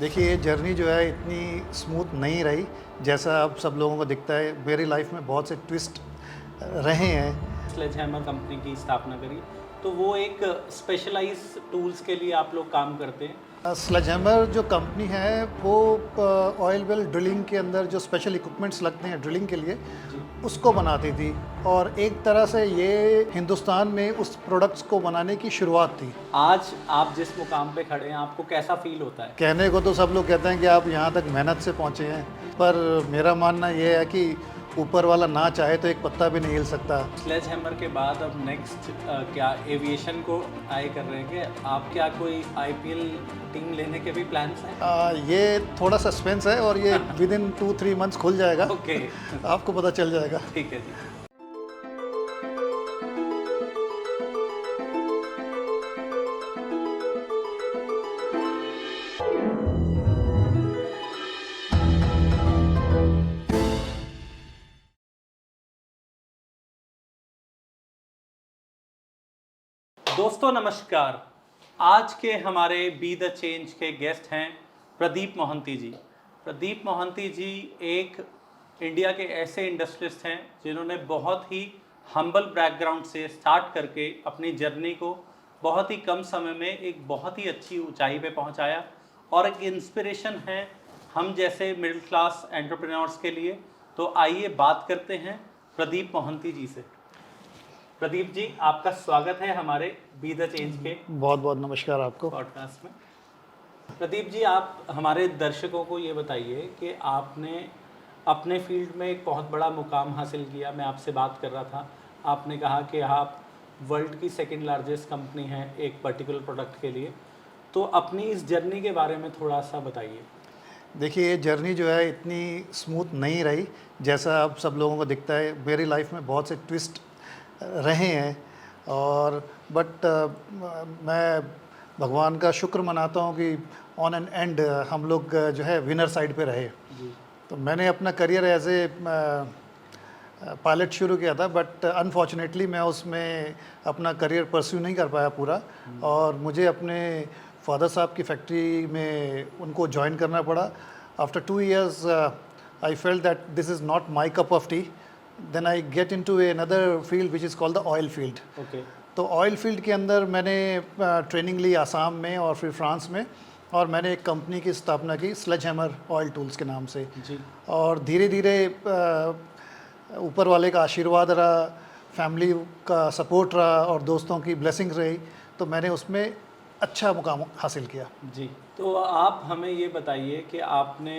देखिए ये जर्नी जो है इतनी स्मूथ नहीं रही जैसा अब सब लोगों को दिखता है। मेरी लाइफ में बहुत से ट्विस्ट रहे हैं। स्लेजहैमर कंपनी की स्थापना करी, तो वो एक स्पेशलाइज टूल्स के लिए आप लोग काम करते हैं। स्लेजहैमर जो कंपनी है वो ऑयल वेल ड्रिलिंग के अंदर जो स्पेशल इक्विपमेंट्स लगते हैं ड्रिलिंग के लिए जी। उसको बनाती थी, और एक तरह से ये हिंदुस्तान में उस प्रोडक्ट्स को बनाने की शुरुआत थी। आज आप जिस मुकाम पे खड़े हैं, आपको कैसा फील होता है? कहने को तो सब लोग कहते हैं कि आप यहाँ तक मेहनत से पहुँचे हैं, पर मेरा मानना ये है कि ऊपर वाला ना चाहे तो एक पत्ता भी नहीं हिल सकता। स्लेजहैमर के बाद अब नेक्स्ट क्या एविएशन को आई कर रहे हैं कि आप क्या कोई आईपीएल टीम लेने के भी प्लान्स हैं? ये थोड़ा सस्पेंस है और ये विद इन 2-3 मंथ्स खुल जाएगा। ओके। आपको पता चल जाएगा। ठीक है जी। दोस्तों नमस्कार। आज के हमारे बी द चेंज के गेस्ट हैं प्रदीप मोहंती जी। प्रदीप मोहंती जी एक इंडिया के ऐसे इंडस्ट्रिस्ट हैं जिन्होंने बहुत ही हम्बल बैकग्राउंड से स्टार्ट करके अपनी जर्नी को बहुत ही कम समय में एक बहुत ही अच्छी ऊंचाई पे पहुंचाया, और एक इंस्पिरेशन है हम जैसे मिडिल क्लास एंटरप्रेन्योर्स के लिए। तो आइए बात करते हैं प्रदीप मोहंती जी से। प्रदीप जी, आपका स्वागत है हमारे बी द चेंज के बहुत बहुत नमस्कार आपको। पॉडकास्ट में। प्रदीप जी, आप हमारे दर्शकों को ये बताइए कि आपने अपने फील्ड में एक बहुत बड़ा मुकाम हासिल किया। मैं आपसे बात कर रहा था, आपने कहा कि आप वर्ल्ड की सेकंड लार्जेस्ट कंपनी हैं एक पर्टिकुलर प्रोडक्ट के लिए। तो अपनी इस जर्नी के बारे में थोड़ा सा बताइए। देखिए ये जर्नी जो है इतनी स्मूथ नहीं रही जैसा अब सब लोगों को दिखता है। मेरी लाइफ में बहुत से ट्विस्ट रहे हैं, और बट मैं भगवान का शुक्र मनाता हूँ कि ऑन एन एंड हम लोग जो है विनर साइड पे रहे। जी। तो मैंने अपना करियर एज ए पायलट शुरू किया था, बट अनफॉर्चुनेटली मैं उसमें अपना करियर परस्यू नहीं कर पाया पूरा, और मुझे अपने फादर साहब की फैक्ट्री में उनको ज्वाइन करना पड़ा। After 2 years I felt that this is not my cup of tea. Then I get into another field which is called the oil field. Okay. तो ऑयल फील्ड के अंदर मैंने ट्रेनिंग ली आसाम में और फिर फ्रांस में, और मैंने एक कंपनी की स्थापना की स्लेजहैमर ऑयल टूल्स के नाम से। जी। और धीरे धीरे ऊपर वाले का आशीर्वाद रहा, फैमिली का सपोर्ट रहा और दोस्तों की ब्लेसिंग्स रही, तो मैंने उसमें अच्छा मुकाम हासिल किया। जी। तो आप हमें ये बताइए कि आपने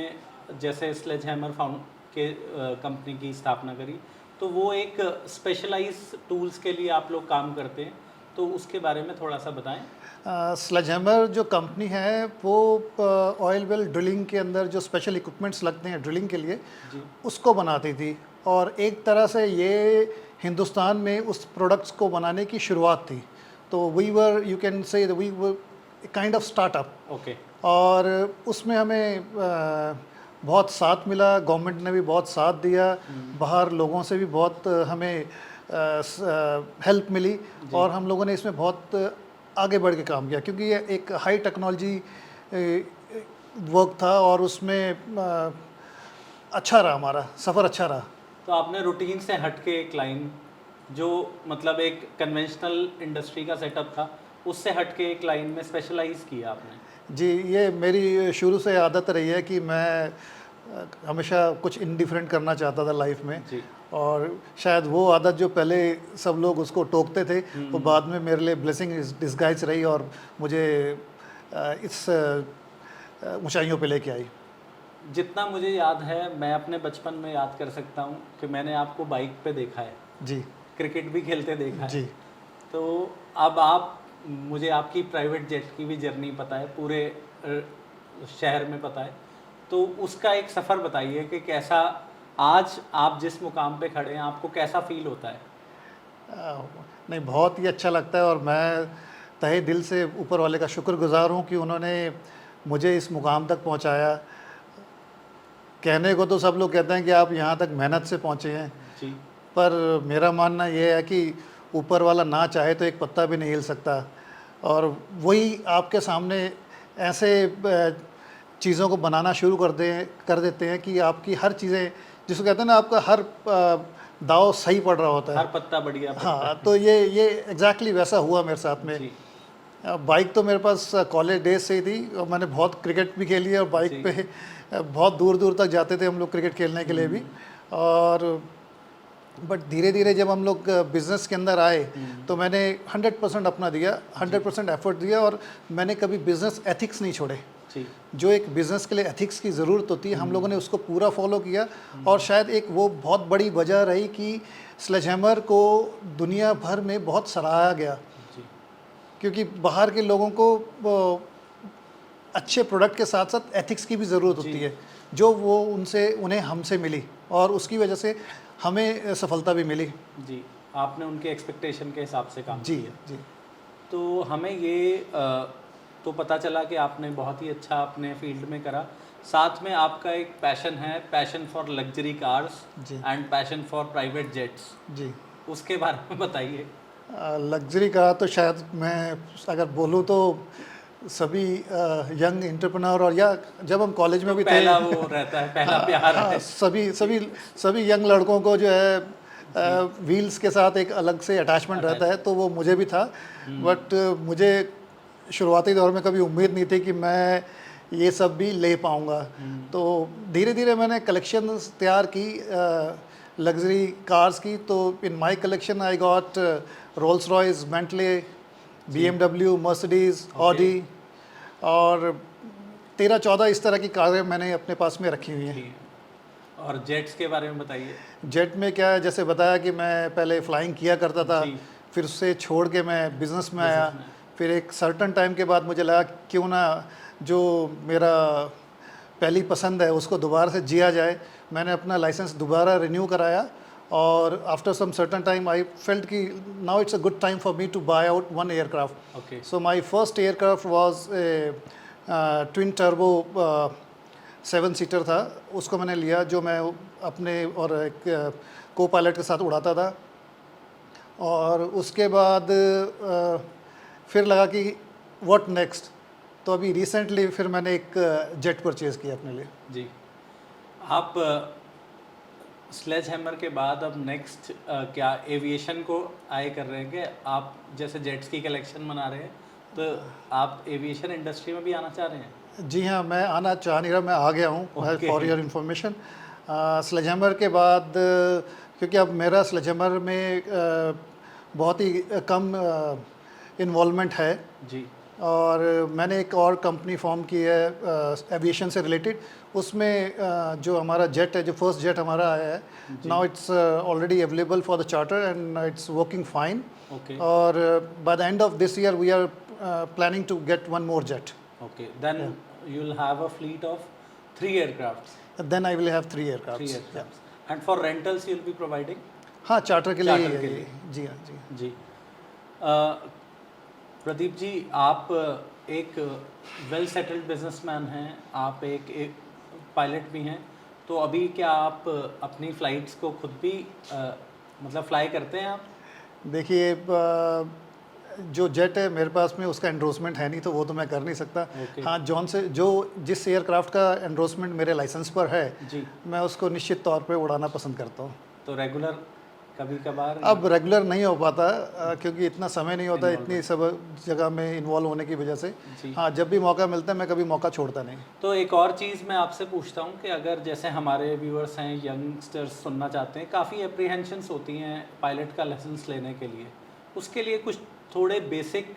जैसे स्लेजहैमर फाउंड के कंपनी की स्थापना करी, तो वो एक स्पेशलाइज टूल्स के लिए आप लोग काम करते हैं, तो उसके बारे में थोड़ा सा बताएं। स्लेजहैमर जो कंपनी है वो ऑयल वेल ड्रिलिंग के अंदर जो स्पेशल इक्विपमेंट्स लगते हैं ड्रिलिंग के लिए जी। उसको बनाती थी, और एक तरह से ये हिंदुस्तान में उस प्रोडक्ट्स को बनाने की शुरुआत थी। तो we were, you can say we were kind of startup. Okay. और उसमें हमें बहुत साथ मिला, गवर्नमेंट ने भी बहुत साथ दिया, बाहर लोगों से भी बहुत हमें हेल्प मिली, और हम लोगों ने इसमें बहुत आगे बढ़ के काम किया, क्योंकि ये एक हाई टेक्नोलॉजी वर्क था, और उसमें अच्छा रहा, हमारा सफ़र अच्छा रहा। तो आपने रूटीन से हट के एक लाइन, जो मतलब एक कन्वेंशनल इंडस्ट्री का सेटअप था, उससे हट के एक लाइन में स्पेशलाइज किया आपने। जी, ये मेरी शुरू से आदत रही है कि मैं हमेशा कुछ इंडिफरेंट करना चाहता था लाइफ में। जी। और शायद वो आदत जो पहले सब लोग उसको टोकते थे, वो बाद में मेरे लिए ब्लेसिंग डिस्गाइज रही और मुझे इस ऊंचाइयों पे लेके आई। जितना मुझे याद है, मैं अपने बचपन में याद कर सकता हूँ कि मैंने आपको बाइक पे देखा है, जी क्रिकेट भी खेलते देखा है। जी। तो अब आप, मुझे आपकी प्राइवेट जेट की भी जर्नी पता है, पूरे शहर में पता है, तो उसका एक सफ़र बताइए कि कैसा आज आप जिस मुकाम पे खड़े हैं, आपको कैसा फील होता है? नहीं, बहुत ही अच्छा लगता है, और मैं तहे दिल से ऊपर वाले का शुक्रगुजार हूँ कि उन्होंने मुझे इस मुकाम तक पहुँचाया। कहने को तो सब लोग कहते हैं कि आप यहाँ तक मेहनत से पहुँचे हैं, जी। पर मेरा मानना ये है कि ऊपर वाला ना चाहे तो एक पत्ता भी नहीं हिल सकता। और वही आपके सामने ऐसे चीज़ों को बनाना शुरू कर देते हैं कि आपकी हर चीज़ें, जिसको कहते हैं ना, आपका हर दाव सही पड़ रहा होता है। हर पत्ता बढ़िया पत्ता। हाँ, तो ये एग्जैक्टली वैसा हुआ मेरे साथ में। जी बाइक तो मेरे पास कॉलेज डेज से ही थी और मैंने बहुत क्रिकेट भी खेली है, और बाइक पे बहुत दूर दूर तक जाते थे हम लोग क्रिकेट खेलने के लिए भी। और बट धीरे धीरे जब हम लोग बिज़नेस के अंदर आए तो मैंने 100% अपना दिया, 100% एफर्ट दिया, और मैंने कभी बिज़नेस एथिक्स नहीं छोड़े। जी जो एक बिज़नेस के लिए एथिक्स की ज़रूरत होती है, हम लोगों ने उसको पूरा फॉलो किया। और शायद एक वो बहुत बड़ी वजह रही कि स्लेजहैमर को दुनिया भर में बहुत सराहा गया, जी क्योंकि बाहर के लोगों को वो अच्छे प्रोडक्ट के साथ साथ एथिक्स की भी ज़रूरत होती है, जो वो उन्हें हमसे मिली, और उसकी वजह से हमें सफलता भी मिली। जी। आपने उनके एक्सपेक्टेशन के हिसाब से काम जी किया। जी तो हमें ये तो पता चला कि आपने बहुत ही अच्छा अपने फील्ड में करा, साथ में आपका एक पैशन है, पैशन फॉर लग्जरी कार्स जी and passion for private jets. जी। उसके बारे में बताइए। लग्जरी का तो शायद मैं अगर बोलूँ तो सभी यंग एंटरप्रेन्योर, और या जब हम कॉलेज में भी थे, पहला वो रहता है, पहला प्यार है। सभी यंग लड़कों को जो है व्हील्स के साथ एक अलग से अटैचमेंट रहता है, तो वो मुझे भी था। बट मुझे शुरुआती दौर में कभी उम्मीद नहीं थी कि मैं ये सब भी ले पाऊँगा। तो धीरे धीरे मैंने कलेक्शन तैयार की लग्जरी कार्स की। तो in my collection I got Rolls Royce, Bentley, BMW, Mercedes, Audi, और 13-14 इस तरह की कारें मैंने अपने पास में रखी हुई हैं। ठीक है। और जेट्स के बारे में बताइए। जेट में क्या है, जैसे बताया कि मैं पहले फ्लाइंग किया करता था, जी। फिर उससे छोड़ के मैं बिज़नेस में आया। में। फिर एक सर्टन टाइम के बाद मुझे लगा क्यों ना जो मेरा पहली पसंद है उसको दोबारा से जिया जाए। मैंने अपना लाइसेंस दोबारा रिन्यू कराया, और after some certain time I felt कि now it's a good time for me to buy out one aircraft. Okay. So my first aircraft was a twin turbo 7 seater था। उसको मैंने लिया, जो मैं अपने और एक को पायलट के साथ उड़ाता था। और उसके बाद फिर लगा कि व्हाट नेक्स्ट, तो अभी रिसेंटली फिर मैंने एक जेट परचेज़ किया अपने लिए। जी। आप स्लेजहैमर के बाद अब नेक्स्ट क्या एविएशन को आए कर रहे हैं कि आप जैसे जेट्स की कलेक्शन बना रहे हैं, तो आप एविएशन इंडस्ट्री में भी आना चाह रहे हैं? जी हाँ, मैं आना चाह नहीं रहा, मैं आ गया हूँ। Okay. फॉर योर इन्फॉर्मेशन, स्लेजहैमर के बाद क्योंकि अब मेरा स्लेजहैमर में बहुत ही कम इन्वॉल्वमेंट है, जी। और मैंने एक और कंपनी फॉर्म की है एविएशन से रिलेटेड। उसमें जो हमारा जेट है, जो फर्स्ट जेट हमारा आया है, now it's already available for the charter and it's working fine. Okay. और by the end of this year we are planning to get one more jet. Okay, then you'll have a fleet of 3 aircrafts. Then I will have 3 3 aircrafts. aircrafts. And for rentals you'll be providing? हाँ, charter के लिए ही Charter है के ये। लिए। जी हाँ जी। जी। प्रदीप जी, आप एक वेल सेटल्ड बिजनेसमैन हैं, आप एक पायलट भी हैं, तो अभी क्या आप अपनी फ़्लाइट्स को खुद भी मतलब फ्लाई करते हैं आप? देखिए, जो जेट है मेरे पास में उसका एंडोर्समेंट है नहीं, तो वो तो मैं कर नहीं सकता। Okay. हाँ, जिस एयरक्राफ्ट का एंडोर्समेंट मेरे लाइसेंस पर है, जी। मैं उसको निश्चित तौर पे उड़ाना पसंद करता हूँ। तो रेगुलर कभी कभार? अब रेगुलर नहीं हो पाता, क्योंकि इतना समय नहीं होता इतनी सब जगह में इन्वॉल्व होने की वजह से। जी। हाँ, जब भी मौका मिलता है मैं कभी मौका छोड़ता नहीं। तो एक और चीज़ मैं आपसे पूछता हूँ कि अगर जैसे हमारे व्यूअर्स हैं, यंगस्टर्स सुनना चाहते हैं, काफ़ी अप्रीहेंशंस होती हैं पायलट का लाइसेंस लेने के लिए, उसके लिए कुछ थोड़े बेसिक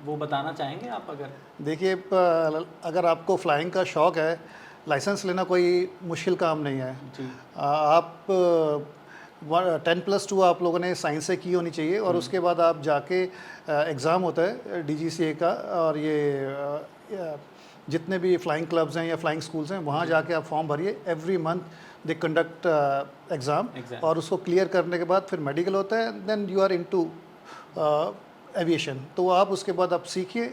वो बताना चाहेंगे आप? अगर देखिए, अगर आपको फ्लाइंग का शौक़ है, लाइसेंस लेना कोई मुश्किल काम नहीं है। जी। आप 10+2 आप लोगों ने साइंस से की होनी चाहिए, और उसके बाद आप जाके एग्ज़ाम होता है DGCA का, और ये जितने भी फ्लाइंग क्लब्स हैं या फ्लाइंग स्कूल्स हैं, वहाँ जाके आप फॉर्म भरिए। Every month they conduct exam, और उसको क्लियर करने के बाद फिर मेडिकल होता है, then you are into aviation. तो आप उसके बाद आप सीखिए,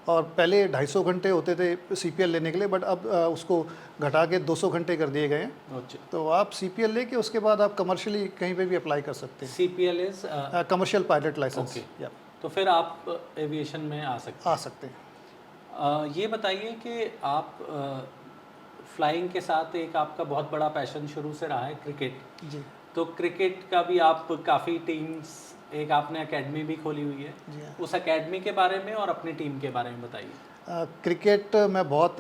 और पहले 250 घंटे होते थे CPL लेने के लिए, बट अब उसको घटा के 200 घंटे कर दिए गए हैं। अच्छा। तो आप CPL लेके उसके बाद आप कमर्शियली कहीं पे भी अप्लाई कर सकते हैं। CPL is commercial pilot licence. Okay. तो फिर आप एविएशन में आ सकते आ हैं। सकते हैं। ये बताइए कि आप फ्लाइंग के साथ एक आपका बहुत बड़ा पैशन शुरू से रहा है क्रिकेट। जी। तो क्रिकेट का भी आप काफ़ी टीम्स, एक आपने एकेडमी भी खोली हुई है, जी हाँ। उस एकेडमी के बारे में और अपनी टीम के बारे में बताइए। क्रिकेट मैं बहुत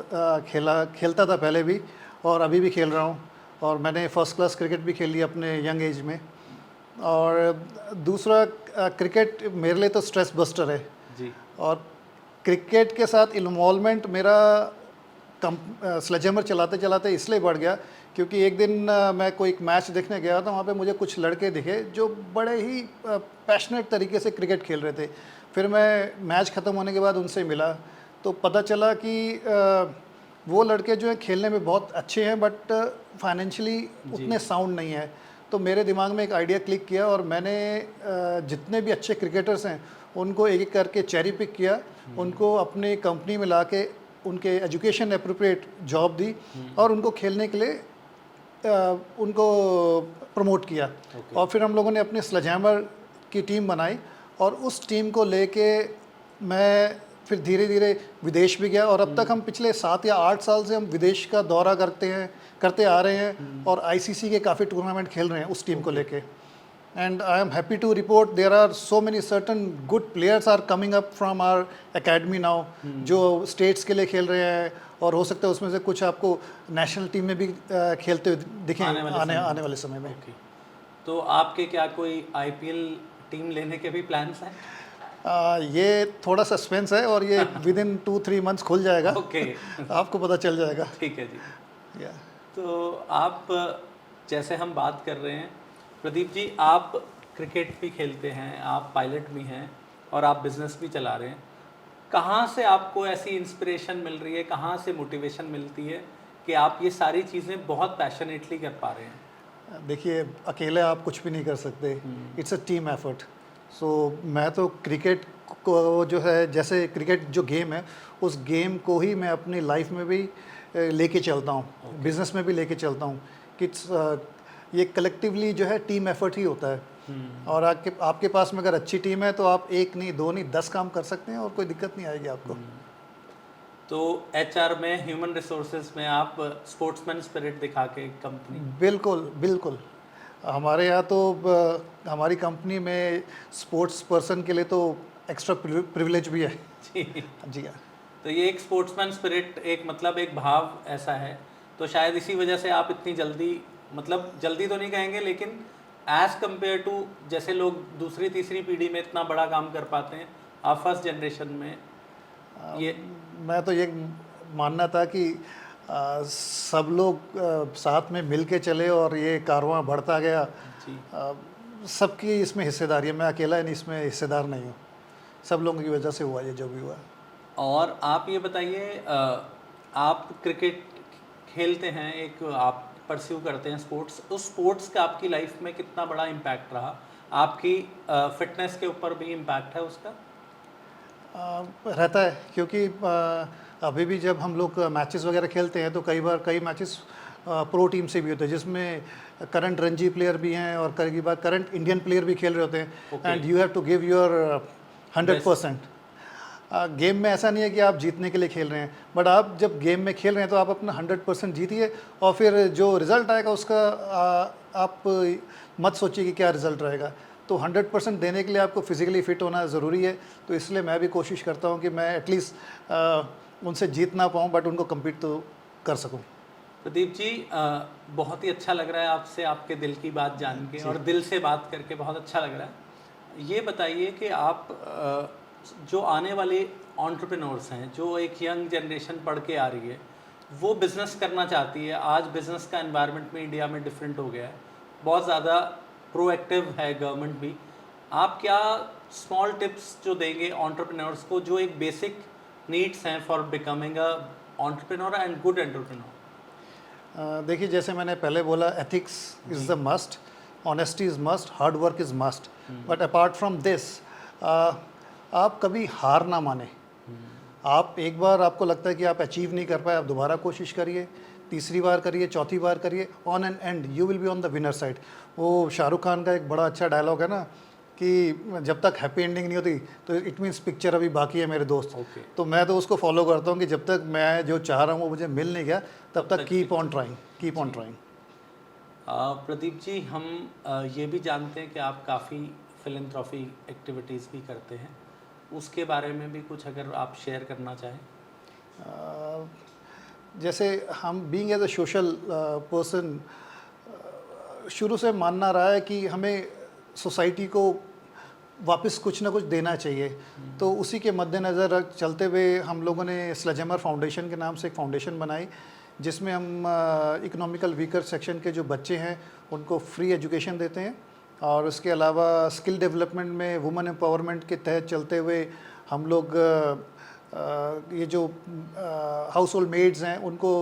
खेलता था पहले भी, और अभी भी खेल रहा हूँ। और मैंने फर्स्ट क्लास क्रिकेट भी खेली अपने यंग एज में। और दूसरा, क्रिकेट मेरे लिए तो स्ट्रेस बस्टर है। जी। और क्रिकेट के साथ इन्वॉल्वमेंट मेरा स्लेजहैमर चलाते चलाते इसलिए बढ़ गया क्योंकि एक दिन मैं कोई एक मैच देखने गया था। वहाँ पे मुझे कुछ लड़के दिखे जो बड़े ही पैशनेट तरीके से क्रिकेट खेल रहे थे। फिर मैं मैच ख़त्म होने के बाद उनसे मिला तो पता चला कि वो लड़के जो हैं खेलने में बहुत अच्छे हैं, बट फाइनेंशियली उतने साउंड नहीं है। तो मेरे दिमाग में एक आइडिया क्लिक किया और मैंने जितने भी अच्छे क्रिकेटर्स हैं उनको एक एक करके चेरी पिक किया, उनको अपनी कंपनी में ला के उनके एजुकेशन अप्रोप्रिएट जॉब दी और उनको खेलने के लिए उनको प्रमोट किया। और फिर हम लोगों ने अपने स्लेजहैमर की टीम बनाई और उस टीम को लेके मैं फिर धीरे धीरे विदेश भी गया। और अब तक हम पिछले 7 या 8 साल से हम विदेश का दौरा करते आ रहे हैं और आईसीसी के काफ़ी टूर्नामेंट खेल रहे हैं उस टीम को लेके। And I am happy to report there are so many certain good players are coming up from our academy now, जो स्टेट्स के लिए खेल रहे हैं और हो सकता है उसमें से कुछ आपको नेशनल टीम में भी खेलते हुए दिखें आने वाले समय में। तो आपके क्या कोई आईपीएल टीम लेने के भी प्लान्स हैं? ये थोड़ा सस्पेंस है और ये विद इन 2-3 मंथ्स खुल जाएगा। आपको पता चल जाएगा। ठीक है जी। या तो आप, जैसे हम बात कर रहे हैं प्रदीप जी, आप क्रिकेट भी खेलते हैं, आप पायलट भी हैं और आप बिज़नेस भी चला रहे हैं। कहाँ से आपको ऐसी इंस्पिरेशन मिल रही है, कहाँ से मोटिवेशन मिलती है कि आप ये सारी चीज़ें बहुत पैशनेटली कर पा रहे हैं? देखिए, अकेले आप कुछ भी नहीं कर सकते, इट्स अ टीम एफर्ट। सो मैं तो क्रिकेट को जो है, जैसे क्रिकेट जो गेम है उस गेम को ही मैं अपनी लाइफ में भी लेके चलता हूँ, बिजनेस में भी लेके चलता हूँ कि ये कलेक्टिवली जो है टीम एफर्ट ही होता है। और आपके पास में अगर अच्छी टीम है तो आप 1 नहीं 2 नहीं 10 काम कर सकते हैं और कोई दिक्कत नहीं आएगी आपको। तो एचआर में, ह्यूमन रिसोर्सेज में आप स्पोर्ट्समैन स्पिरिट दिखा के कंपनी? बिल्कुल बिल्कुल। हमारे यहाँ तो हमारी कंपनी में स्पोर्ट्स पर्सन के लिए तो एक्स्ट्रा प्रिविलेज भी है। जी हाँ। तो ये एक स्पोर्ट्समैन स्पिरिट, एक मतलब एक भाव ऐसा है, तो शायद इसी वजह से आप इतनी जल्दी, मतलब जल्दी तो नहीं कहेंगे लेकिन एज़ कम्पेयर टू जैसे लोग दूसरी तीसरी पीढ़ी में इतना बड़ा काम कर पाते हैं, आप फर्स्ट जनरेशन में ये मैं तो ये मानना था कि सब लोग साथ में मिल के चले और ये कारवां बढ़ता गया। सबकी इसमें हिस्सेदारी है, मैं अकेला नहीं इसमें हिस्सेदार नहीं हूँ, सब लोगों की वजह से हुआ ये जो भी हुआ। और आप ये बताइए, आप क्रिकेट खेलते हैं, एक आप परस्यू करते हैं स्पोर्ट्स, उस स्पोर्ट्स का आपकी लाइफ में कितना बड़ा इम्पैक्ट रहा? आपकी फिटनेस के ऊपर भी इम्पैक्ट है उसका? रहता है, क्योंकि अभी भी जब हम लोग मैचेस वगैरह खेलते हैं तो कई मैचेस प्रो टीम से भी होते हैं जिसमें करंट रणजी प्लेयर भी हैं और कई बार करंट इंडियन प्लेयर भी खेल रहे होते हैं। And you have to give your 100%। Game में ऐसा नहीं है कि आप जीतने के लिए खेल रहे हैं, बट आप जब गेम में खेल रहे हैं तो आप अपना 100% जीतिए और फिर जो रिज़ल्ट आएगा उसका आप मत सोचिए कि क्या रिज़ल्ट रहेगा। तो 100% देने के लिए आपको फिज़िकली फ़िट होना ज़रूरी है। तो इसलिए मैं भी कोशिश करता हूँ कि मैं एटलीस्ट उनसे जीत ना पाऊँ बट उनको कम्पीट तो कर सकूँ। प्रदीप जी, बहुत ही अच्छा लग रहा है आपसे आपके दिल की बात जान के, और दिल से बात करके बहुत अच्छा लग रहा है। ये बताइए कि आप जो आने वाले एंटरप्रेन्योर्स हैं, जो एक यंग जनरेशन पढ़ के आ रही है, वो बिज़नेस करना चाहती है। आज बिज़नेस का एनवायरनमेंट में इंडिया में डिफरेंट हो गया है, बहुत ज़्यादा प्रोएक्टिव है गवर्नमेंट भी। आप क्या स्मॉल टिप्स जो देंगे एंटरप्रेन्योर्स को, जो एक बेसिक नीड्स हैं for becoming a entrepreneur and good entrepreneur? देखिए, जैसे मैंने पहले बोला, ethics is the must, honesty is must, hard work is must. But apart from this, आप कभी हार ना माने। आप एक बार आपको लगता है कि आप अचीव नहीं कर पाए, आप दोबारा कोशिश करिए, तीसरी बार करिए, चौथी बार करिए, on an and you will be on the winner side. वो शाहरुख खान का एक बड़ा अच्छा डायलॉग है ना कि जब तक हैप्पी एंडिंग नहीं होती तो इट मीन्स पिक्चर अभी बाकी है मेरे दोस्त। ओके। तो मैं तो उसको फॉलो करता हूँ कि जब तक मैं जो चाह रहा हूँ वो मुझे मिल नहीं गया तब तक keep on trying. Pradeep ji, हम ये भी जानते हैं कि आप काफ़ी फिलैंथ्रोपी एक्टिविटीज़ भी करते हैं, उसके बारे में भी कुछ अगर आप शेयर करना चाहें। जैसे हम being as a social person शुरू से मानना रहा है कि हमें सोसाइटी को वापस कुछ ना कुछ देना चाहिए। तो उसी के मद्देनज़र चलते हुए हम लोगों ने स्लेजेमर फाउंडेशन के नाम से एक फाउंडेशन बनाई जिसमें हम इकोनॉमिकल वीकर सेक्शन के जो बच्चे हैं उनको फ्री एजुकेशन देते हैं, और उसके अलावा स्किल डेवलपमेंट में वुमेन एम्पावरमेंट के तहत चलते हुए हम लोग ये जो हाउस होल्ड मेड्स हैं उनको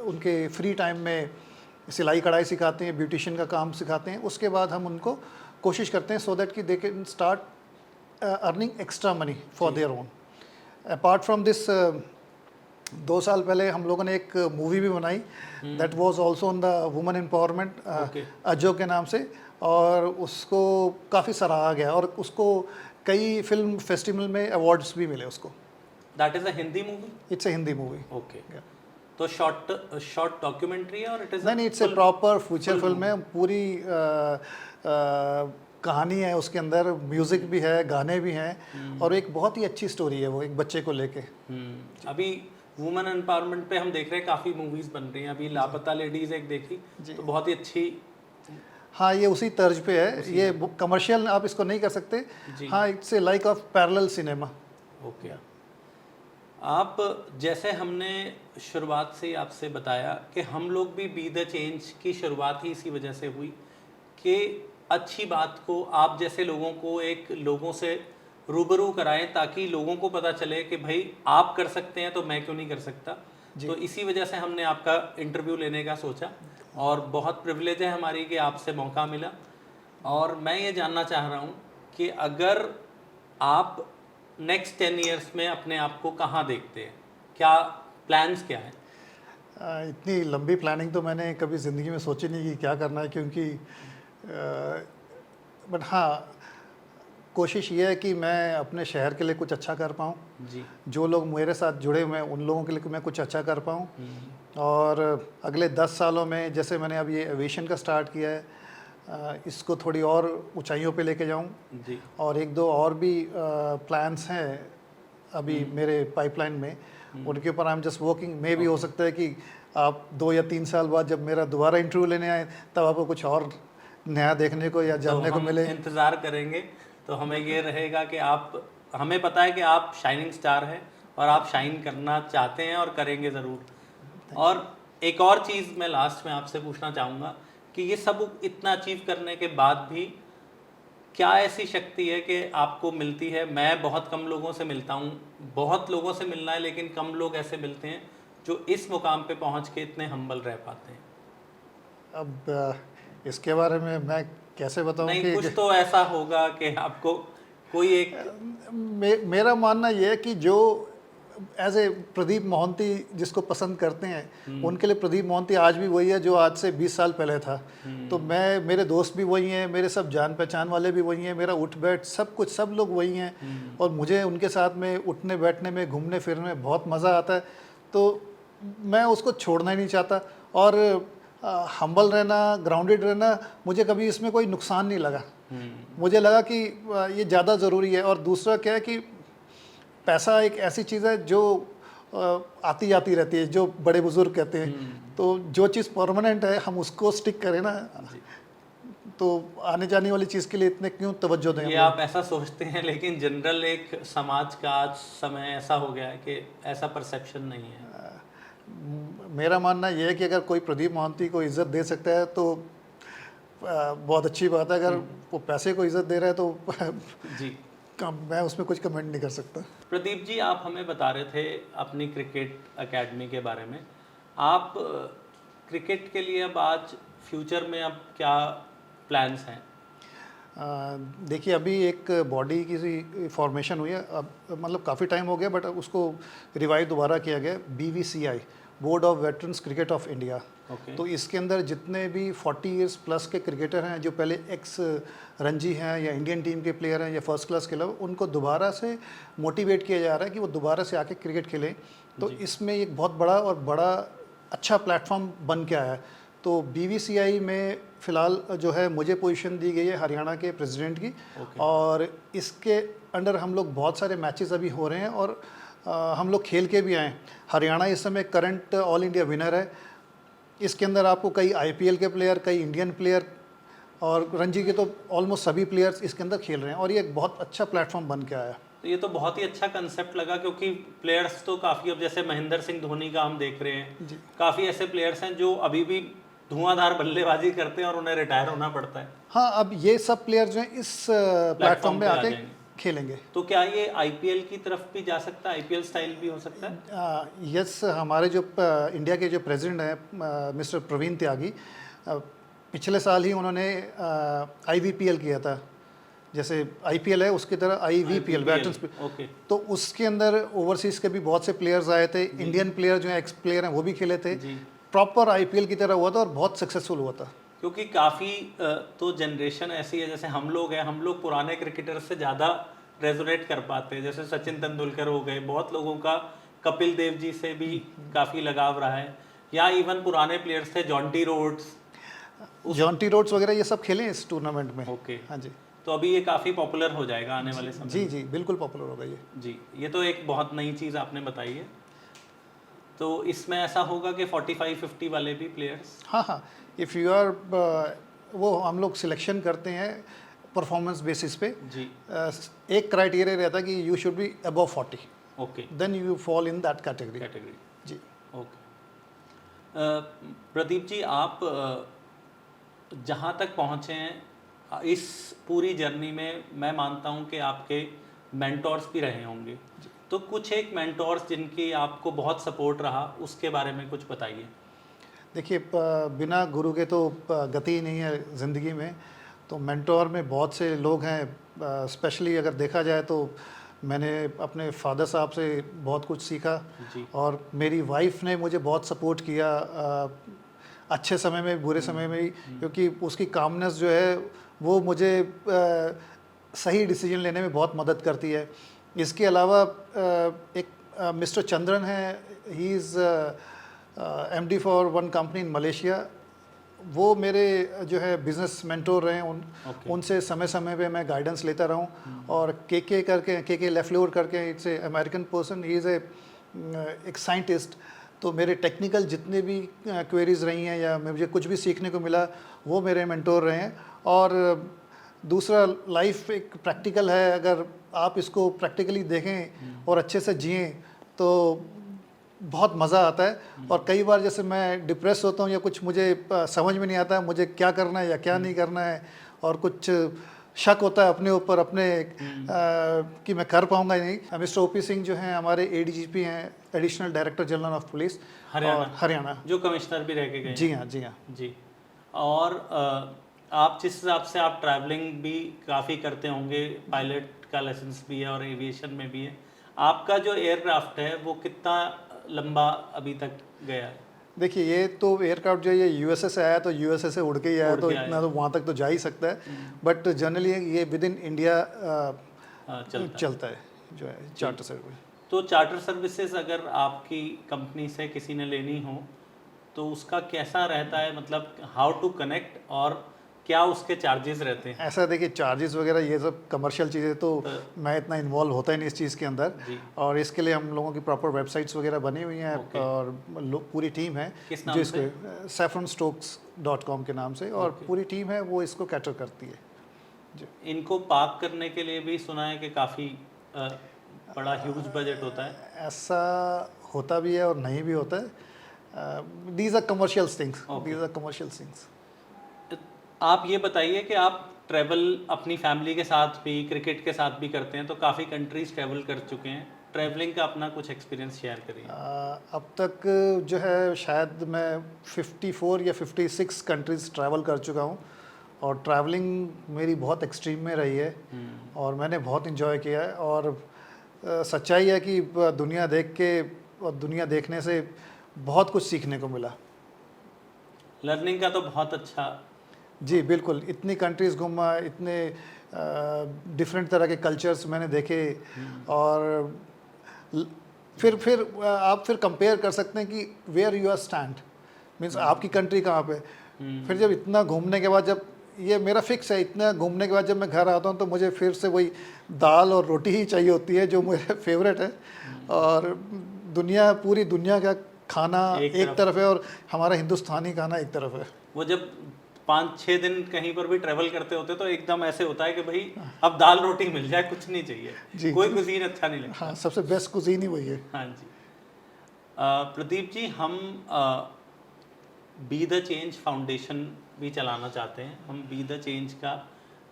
उनके फ्री टाइम में सिलाई कढ़ाई सिखाते हैं, ब्यूटिशियन का काम सिखाते हैं। उसके बाद हम उनको कोशिश करते हैं सो दैट कि they can start earning extra money for their own. Apart from this 2 साल पहले हम लोगों ने एक मूवी भी बनाई that was also on the women empowerment अजो के नाम से, और उसको काफ़ी सराहा गया और उसको कई फिल्म फेस्टिवल में अवार्ड्स भी मिले उसको। That is a Hindi movie? It's a Hindi movie. Okay. तो शॉर्ट डॉक्यूमेंट्री है और इट इज़ नहीं, it's a proper feature film है। पूरी कहानी है उसके अंदर, म्यूज़िक भी है, गाने भी हैं, और एक बहुत ही अच्छी स्टोरी है वो एक बच्चे को लेके। अभी वुमेन एम्पावरमेंट पे हम देख रहे हैं काफ़ी मूवीज़ बन रही हैं। अभी लापता लेडीज़ एक देखी तो बहुत ही अच्छी। हाँ, ये उसी तर्ज पे है, ये कमर्शियल आप इसको नहीं कर सकते। हाँ, it's a like of parallel cinema. Okay. आप जैसे हमने शुरुआत से ही आपसे बताया कि हम लोग भी बी द चेंज की शुरुआत ही इसी वजह से हुई कि अच्छी बात को आप जैसे लोगों को लोगों से रूबरू कराएं ताकि लोगों को पता चले कि भाई आप कर सकते हैं तो मैं क्यों नहीं कर सकता। तो इसी वजह से हमने आपका इंटरव्यू लेने का सोचा, और बहुत प्रिविलेज है हमारी कि आपसे मौका मिला। और मैं ये जानना चाह रहा हूँ कि अगर आप नेक्स्ट 10 ईयर्स में अपने आप को कहाँ देखते हैं, क्या प्लान्स क्या हैं? इतनी लंबी प्लानिंग तो मैंने कभी ज़िंदगी में सोची नहीं कि क्या करना है, क्योंकि बट हाँ, कोशिश ये है कि मैं अपने शहर के लिए कुछ अच्छा कर पाऊँ जी। जो लोग मेरे साथ जुड़े हुए हैं उन लोगों के लिए मैं कुछ अच्छा कर पाऊँ। और अगले 10 सालों में जैसे मैंने अब ये एविएशन का स्टार्ट किया है, इसको थोड़ी और ऊंचाइयों पे लेके जाऊं जी। और 1-2 और भी प्लान्स हैं अभी मेरे पाइपलाइन में, उनके ऊपर आई एम जस्ट वर्किंग। मे भी हो सकता है कि आप 2 या 3 साल बाद जब मेरा दोबारा इंटरव्यू लेने आए तब आपको कुछ और नया देखने को या जानने को मिले। इंतज़ार करेंगे। तो हमें ये रहेगा कि हमें पता है कि आप शाइनिंग स्टार हैं और आप शाइन करना चाहते हैं और करेंगे ज़रूर। और एक और चीज़ मैं लास्ट में आपसे पूछना चाहूँगा कि ये सब इतना अचीव करने के बाद भी क्या ऐसी शक्ति है कि आपको मिलती है? मैं बहुत कम लोगों से मिलता हूँ, बहुत लोगों से मिलना है, लेकिन कम लोग ऐसे मिलते हैं जो इस मुकाम पे पहुँच के इतने हम्बल रह पाते हैं। अब इसके बारे में मैं कैसे बताऊं? नहीं, कि कुछ तो ऐसा होगा कि आपको कोई एक मेरा मानना ये है कि जो एज ए प्रदीप मोहंती जिसको पसंद करते हैं उनके लिए प्रदीप मोहंती आज भी वही है जो आज से 20 साल पहले था। तो मेरे दोस्त भी वही हैं, मेरे सब जान पहचान वाले भी वही हैं, मेरा उठ बैठ सब लोग वही हैं, और मुझे उनके साथ में उठने बैठने में घूमने फिरने में बहुत मज़ा आता है। तो मैं उसको छोड़ना ही नहीं चाहता, और हम्बल रहना, ग्राउंडेड रहना, मुझे कभी इसमें कोई नुकसान नहीं लगा। मुझे लगा कि ये ज़्यादा ज़रूरी है। और दूसरा क्या है कि पैसा एक ऐसी चीज़ है जो आती जाती रहती है, जो बड़े बुजुर्ग कहते हैं। तो जो चीज़ परमानेंट है हम उसको स्टिक करें ना, तो आने जाने वाली चीज़ के लिए इतने क्यों तवज्जो दें? ये आप ऐसा सोचते हैं, लेकिन जनरल एक समाज का आज समय ऐसा हो गया है कि ऐसा परसेप्शन नहीं है। मेरा मानना यह है कि अगर कोई प्रदीप मोहंती को इज़्ज़त दे सकता है तो बहुत अच्छी बात है। अगर वो पैसे को इज़्ज़त दे रहा है तो जी, मैं उसमें कुछ कमेंट नहीं कर सकता। प्रदीप जी, आप हमें बता रहे थे अपनी क्रिकेट एकेडमी के बारे में। आप क्रिकेट के लिए अब आज फ्यूचर में अब क्या प्लान्स हैं? देखिए, अभी एक बॉडी की फॉर्मेशन हुई है, अब मतलब काफ़ी टाइम हो गया, बट उसको रिवाइव दोबारा किया गया, BVCI, board of veterans cricket of India. Okay. तो इसके अंदर जितने भी 40 इयर्स प्लस के क्रिकेटर हैं, जो पहले एक्स रणजी हैं या इंडियन टीम के प्लेयर हैं या फर्स्ट क्लास खेला, उनको दोबारा से मोटिवेट किया जा रहा है कि वो दोबारा से आके क्रिकेट खेलें। तो इसमें एक बहुत बड़ा अच्छा प्लेटफॉर्म बन के आया है। तो BVCI में फ़िलहाल जो है मुझे पोजीशन दी गई है हरियाणा के प्रेसिडेंट की। और इसके अंडर हम लोग बहुत सारे मैचेस अभी हो रहे हैं और हम लोग खेल के भी आए हैं। हरियाणा इस समय करंट ऑल इंडिया विनर है। इसके अंदर आपको कई IPL के प्लेयर, कई इंडियन प्लेयर और रणजी के तो ऑलमोस्ट सभी प्लेयर्स इसके अंदर खेल रहे हैं और ये एक बहुत अच्छा प्लेटफॉर्म बन के आया। तो ये तो बहुत ही अच्छा कंसेप्ट लगा, क्योंकि प्लेयर्स तो काफ़ी, अब जैसे महेंद्र सिंह धोनी का हम देख रहे हैं, काफ़ी ऐसे प्लेयर्स हैं जो अभी भी धुआंधार बल्लेबाजी करते हैं और उन्हें रिटायर होना पड़ता है। हाँ, अब ये सब प्लेयर जो हैं इस प्लेटफॉर्म में आके खेलेंगे। तो क्या ये IPL की तरफ भी जा सकता है? IPL स्टाइल भी हो सकता है? यस, हमारे जो इंडिया के जो प्रेसिडेंट हैं मिस्टर प्रवीण त्यागी, पिछले साल ही उन्होंने IVPL किया था। जैसे IPL है उसकी तरह IVPL वेटरन्स। ओके। तो उसके अंदर ओवरसीज़ के भी बहुत से प्लेयर्स आए थे। इंडियन प्लेयर जो हैं, एक्स प्लेयर हैं, वो भी खेले थे। प्रॉपर IPL की तरह हुआ था और बहुत सक्सेसफुल हुआ था। क्योंकि काफ़ी तो जनरेशन ऐसी है, जैसे हम लोग हैं, हम लोग पुराने क्रिकेटर से ज़्यादा रेजोनेट कर पाते हैं। जैसे सचिन तेंदुलकर हो गए, बहुत लोगों का कपिल देव जी से भी काफ़ी लगाव रहा है, या इवन पुराने प्लेयर्स थे जॉन्टी रोड्स वगैरह, ये सब खेले हैं इस टूर्नामेंट में। ओके। हाँ जी। तो अभी ये काफ़ी पॉपुलर हो जाएगा आने वाले समय में। जी, बिल्कुल पॉपुलर होगा ये। जी, ये तो एक बहुत नई चीज़ आपने बताई है। तो इसमें ऐसा होगा कि 45-50 वाले भी प्लेयर्स? हाँ, इफ़ यू आर वो हम लोग सिलेक्शन करते हैं परफॉर्मेंस बेसिस पे। जी। एक क्राइटेरिया रहता है कि you should be above 40। Okay. Then you fall in that category. जी। ओके। प्रदीप जी, आप जहाँ तक पहुँचे हैं इस पूरी जर्नी में, मैं मानता हूँ कि आपके मेंटोर्स भी रहे होंगे। तो कुछ एक मेंटोर्स जिनकी आपको बहुत सपोर्ट रहा, उसके बारे में कुछ बताइए। देखिए, बिना गुरु के तो गति ही नहीं है ज़िंदगी में। तो मेंटोर में बहुत से लोग हैं। स्पेशली अगर देखा जाए तो मैंने अपने फादर साहब से बहुत कुछ सीखा और मेरी वाइफ ने मुझे बहुत सपोर्ट किया, अच्छे समय में, बुरे समय में भी, क्योंकि उसकी कामनेस जो है वो मुझे सही डिसीजन लेने में बहुत मदद करती है। इसके अलावा एक मिस्टर चंद्रन है, he is MD for one company in Malaysia. वो मेरे जो है बिज़नेस मेंटोर रहे हैं। उनसे समय समय पे मैं गाइडेंस लेता रहा हूँ। और के लेफ्लोर करके, it's a American person, he is एक साइंटिस्ट। तो मेरे टेक्निकल जितने भी क्वेरीज रही हैं या मुझे कुछ भी सीखने को मिला, वो मेरे मेंटोर रहे हैं। और दूसरा, लाइफ एक प्रैक्टिकल है, अगर आप इसको प्रैक्टिकली देखें और अच्छे से जिएं तो बहुत मज़ा आता है। और कई बार जैसे मैं डिप्रेस होता हूँ या कुछ मुझे समझ में नहीं आता मुझे क्या करना है या क्या नहीं करना है, और कुछ शक होता है अपने ऊपर, कि मैं कर पाऊँगा या नहीं। मिस्टर OP सिंह जो हैं हमारे ADGP हैं, additional director general of police Haryana, जो कमिश्नर भी रह के गए। जी हाँ जी। और आप जिस हिसाब से आप ट्रैवलिंग भी काफ़ी करते होंगे, पायलट का लाइसेंस भी है और एविएशन में भी है, आपका जो एयरक्राफ्ट है वो कितना लंबा अभी तक गया है? देखिए, ये तो एयरक्राफ्ट जो है ये USA से आया, तो USA से उड़ के ही आया, तो इतना तो वहाँ तक तो जा ही सकता है। बट जनरली ये विद इन इंडिया चलता है जो है चार्टर सर्विस। तो चार्टर सर्विसेज अगर आपकी कंपनी से किसी ने लेनी हो तो उसका कैसा रहता है, मतलब हाउ टू कनेक्ट, और क्या उसके चार्जेस रहते हैं? ऐसा देखिए, चार्जेस वगैरह ये सब कमर्शियल चीज़ें तो मैं इतना इन्वॉल्व होता ही नहीं इस चीज़ के अंदर। और इसके लिए हम लोगों की प्रॉपर वेबसाइट्स वगैरह बनी हुई हैं। और पूरी टीम है जो इसको saffronstokes.com के नाम से, और पूरी टीम है वो इसको कैटर करती है जी। इनको पार्क करने के लिए भी सुना है कि काफ़ी बड़ा ह्यूज बजट होता है। ऐसा होता भी है और नहीं भी होता है। These are commercial things. आप ये बताइए कि आप ट्रैवल अपनी फैमिली के साथ भी, क्रिकेट के साथ भी करते हैं, तो काफ़ी कंट्रीज ट्रैवल कर चुके हैं। ट्रैवलिंग का अपना कुछ एक्सपीरियंस शेयर करिए। अब तक जो है शायद मैं 54 या 56 कंट्रीज़ ट्रैवल कर चुका हूँ। और ट्रैवलिंग मेरी बहुत एक्सट्रीम में रही है और मैंने बहुत इन्जॉय किया है। और सच्चाई है कि दुनिया देख के और दुनिया देखने से बहुत कुछ सीखने को मिला। लर्निंग का तो बहुत अच्छा। जी बिल्कुल, इतनी कंट्रीज़ घूमा, इतने डिफरेंट तरह के कल्चर्स मैंने देखे, और फिर आप फिर कंपेयर कर सकते हैं कि where you are stand, means आपकी कंट्री कहाँ पे। फिर जब इतना घूमने के बाद, जब ये मेरा फिक्स है, इतना घूमने के बाद जब मैं घर आता हूँ तो मुझे फिर से वही दाल और रोटी ही चाहिए होती है जो मेरे फेवरेट है। और पूरी दुनिया का खाना एक तरफ है और हमारा हिंदुस्तानी खाना एक तरफ है। वो जब 5-6 दिन कहीं पर भी ट्रेवल करते होते तो एकदम ऐसे होता है कि भाई अब दाल रोटी मिल जाए, कुछ नहीं चाहिए, कोई कुजीन अच्छा नहीं लगता। हाँ, सबसे बेस्ट कुजीन ही वही है। हाँ जी। प्रदीप जी, हम बी द चेंज फाउंडेशन भी चलाना चाहते हैं। हम बी द चेंज का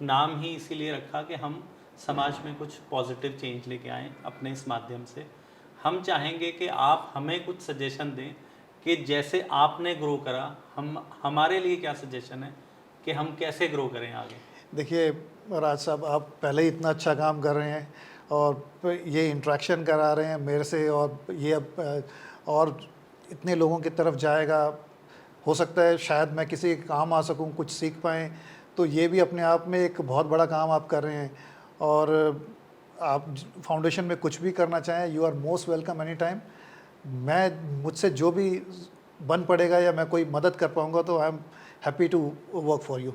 नाम ही इसीलिए रखा कि हम समाज में कुछ पॉजिटिव चेंज लेके आएँ अपने इस माध्यम से। हम चाहेंगे कि आप हमें कुछ सजेशन दें कि जैसे आपने ग्रो करा, हमारे लिए क्या सजेशन है कि हम कैसे ग्रो करें आगे। देखिए राज साहब, आप पहले ही इतना अच्छा काम कर रहे हैं और ये इंट्रैक्शन करा रहे हैं मेरे से, और ये अब और इतने लोगों की तरफ जाएगा। हो सकता है शायद मैं किसी के काम आ सकूं, कुछ सीख पाएँ, तो ये भी अपने आप में एक बहुत बड़ा काम आप कर रहे हैं। और आप फाउंडेशन में कुछ भी करना चाहें, you are most welcome any time. मुझसे जो भी बन पड़ेगा या मैं कोई मदद कर पाऊँगा तो I am happy to work for you.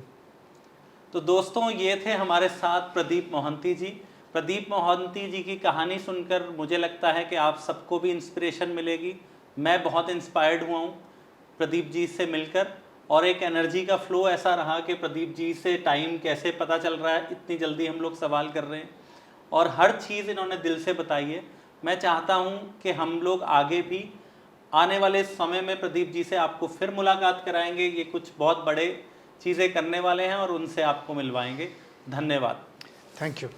तो दोस्तों, ये थे हमारे साथ प्रदीप मोहंती जी। प्रदीप मोहंती जी की कहानी सुनकर मुझे लगता है कि आप सबको भी इंस्पिरेशन मिलेगी। मैं बहुत इंस्पायर्ड हुआ हूँ प्रदीप जी से मिलकर, और एक एनर्जी का फ्लो ऐसा रहा कि प्रदीप जी से टाइम कैसे पता चल रहा है, इतनी जल्दी हम लोग सवाल कर रहे हैं, और हर चीज़ इन्होंने दिल से बताई है। मैं चाहता हूँ कि हम लोग आगे भी आने वाले समय में प्रदीप जी से आपको फिर मुलाकात कराएंगे। ये कुछ बहुत बड़े चीज़ें करने वाले हैं और उनसे आपको मिलवाएंगे। धन्यवाद। Thank you.